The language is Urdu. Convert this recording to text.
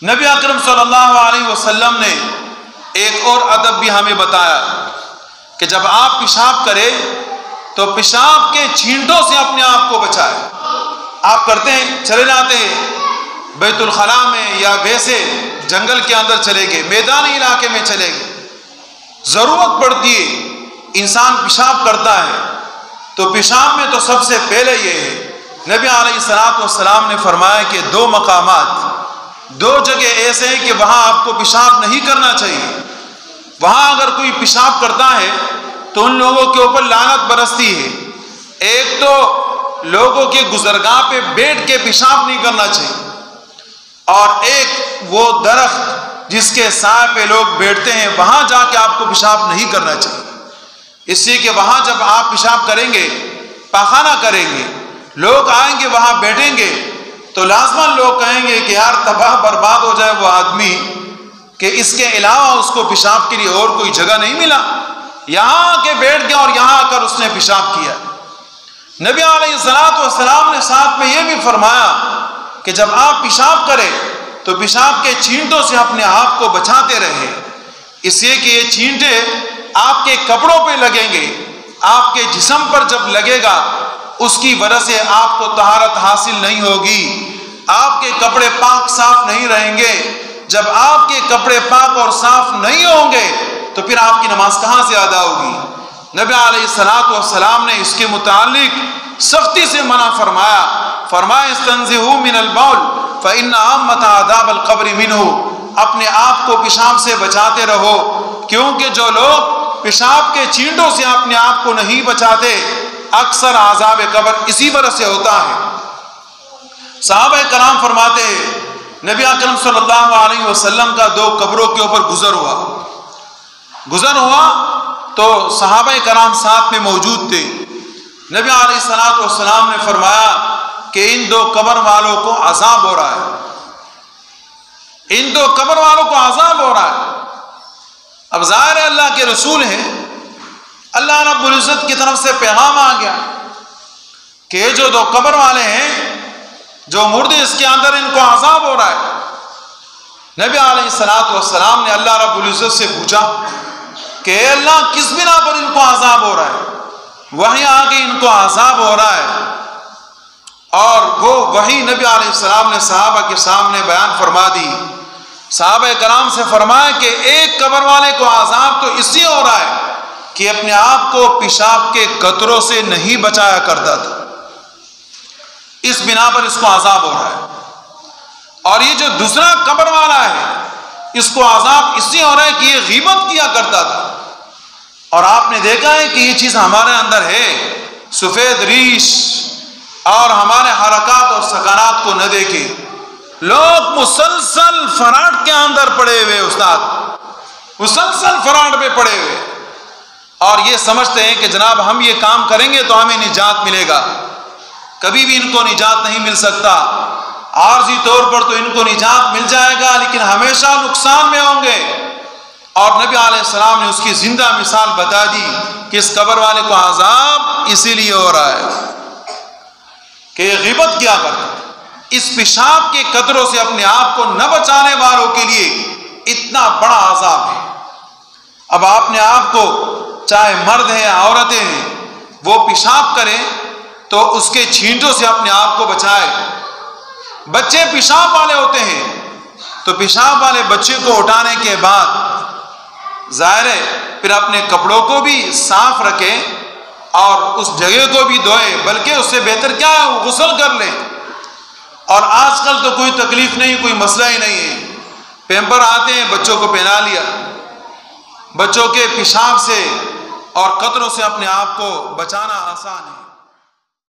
نبی اکرم صلی اللہ علیہ وسلم نے ایک اور ادب بھی ہمیں بتایا کہ جب آپ پیشاب کریں تو پیشاب کے چھینٹوں سے اپنے آپ کو بچائیں۔ آپ کرتے ہیں، چلے جاتے ہیں بیت الخلاء میں یا ویسے جنگل کے اندر چلے گئے، میدانی علاقے میں چلے گئے، ضرورت پڑتی ہے، انسان پیشاب کرتا ہے تو پیشاب میں تو سب سے پہلے یہ ہے، نبی علیہ السلام نے فرمایا کہ دو مقامات، دو جگہ ایسے ہیں کہ وہاں آپ کو پیشاب نہیں کرنا چاہیے۔ وہاں اگر کوئی پیشاب کرتا ہے تو ان لوگوں کے اوپر لعنت برستی ہے۔ ایک تو لوگوں کے گزرگاہ پہ بیٹھ کے پیشاب نہیں کرنا چاہیے، اور ایک وہ درخت جس کے سائے پہ لوگ بیٹھتے ہیں وہاں جا کے آپ کو پیشاب نہیں کرنا چاہیے، اس لیے کہ وہاں جب آپ پیشاب کریں گے، پاخانہ کریں گے، لوگ آئیں گے وہاں بیٹھیں گے تو لازماً لوگ کہیں گے کہ یار تباہ برباد ہو جائے وہ آدمی کہ اس کے علاوہ اس کو پیشاب کے لیے اور کوئی جگہ نہیں ملا، یہاں آ کے بیٹھ گیا اور یہاں آ کر اس نے پیشاب کیا۔ نبی علیہ السلام نے ساتھ میں یہ بھی فرمایا کہ جب آپ پیشاب کریں تو پیشاب کے چھینٹوں سے اپنے آپ کو بچاتے رہیں، اس لیے کہ یہ چھینٹے آپ کے کپڑوں پہ لگیں گے، آپ کے جسم پر جب لگے گا اس کی وجہ سے آپ کو طہارت حاصل نہیں ہوگی، آپ کے کپڑے پاک صاف نہیں رہیں گے۔ جب آپ کے کپڑے پاک اور صاف نہیں ہوں گے تو پھر آپ کی نماز کہاں سے ادا ہوگی؟ نبی علیہ السلام نے اس کے متعلق سختی سے منع فرمایا، فرمایا استنزہوا من البول فإن عامۃ عذاب القبر منہ، اپنے آپ کو پیشاب سے بچاتے رہو، کیونکہ جو لوگ پیشاب کے چھینٹوں سے اپنے آپ کو نہیں بچاتے اکثر عذاب قبر اسی وجہ سے ہوتا ہے۔ صحابہ کرام فرماتے ہیں نبی اکرم صلی اللہ علیہ وسلم کا دو قبروں کے اوپر گزر ہوا تو صحابہ کرام ساتھ میں موجود تھے۔ نبی علیہ السلام نے فرمایا کہ ان دو قبر والوں کو عذاب ہو رہا ہے، ان دو قبر والوں کو عذاب ہو رہا ہے۔ اب ظاہر ہے اللہ کے رسول ہیں، اللہ رب العزت کی طرف سے پیغام آ گیا کہ یہ جو دو قبر والے ہیں، جو مردے اس کے اندر، ان کو عذاب ہو رہا ہے۔ نبی علیہ السلام نے اللہ رب العزت سے پوچھا کہ اے اللہ کس بنا پر ان کو عذاب ہو رہا ہے؟ وحی آگے ان کو عذاب ہو رہا ہے، اور وہ وحی نبی علیہ السلام نے صحابہ کے سامنے بیان فرما دی۔ صحابہ کرام سے فرمایا کہ ایک قبر والے کو عذاب تو اس لیے ہو رہا ہے کہ اپنے آپ کو پیشاب کے قطروں سے نہیں بچایا کرتا تھا، اس بنا پر اس کو عذاب ہو رہا ہے۔ اور یہ جو دوسرا قبر والا ہے اس کو عذاب اس لیے ہو رہا ہے کہ یہ غیبت کیا کرتا تھا، اور آپ نے دیکھا ہے کہ یہ چیز ہمارے اندر ہے، سفید ریش اور ہمارے حرکات اور سکانات کو نہ دیکھے، لوگ مسلسل فراڈ کے اندر پڑے ہوئے، استاد مسلسل فراڈ پہ پڑے ہوئے، اور یہ سمجھتے ہیں کہ جناب ہم یہ کام کریں گے تو ہمیں نجات ملے گا۔ کبھی بھی ان کو نجات نہیں مل سکتا، عارضی طور پر تو ان کو نجات مل جائے گا لیکن ہمیشہ نقصان میں ہوں گے۔ اور نبی علیہ السلام نے اس کی زندہ مثال بتا دی کہ اس قبر والے کو عذاب اسی لیے ہو رہا ہے کہ یہ غیبت کیا کرتا ہے۔ اس پیشاب کے قطروں سے اپنے آپ کو نہ بچانے والوں کے لیے اتنا بڑا عذاب ہے۔ اب آپ نے آپ کو، چاہے مرد ہیں عورتیں ہیں، وہ پیشاب کریں تو اس کے چھینٹوں سے اپنے آپ کو بچائے۔ بچے پیشاب والے ہوتے ہیں تو پیشاب والے بچے کو اٹھانے کے بعد ظاہر ہے پھر اپنے کپڑوں کو بھی صاف رکھیں اور اس جگہ کو بھی دھوئے، بلکہ اس سے بہتر کیا ہے وہ غسل کر لیں۔ اور آج کل تو کوئی تکلیف نہیں، کوئی مسئلہ ہی نہیں ہے، پیمپر آتے ہیں بچوں کو پہنا لیا، بچوں کے پیشاب سے اور قطروں سے اپنے آپ کو بچانا آسان ہے۔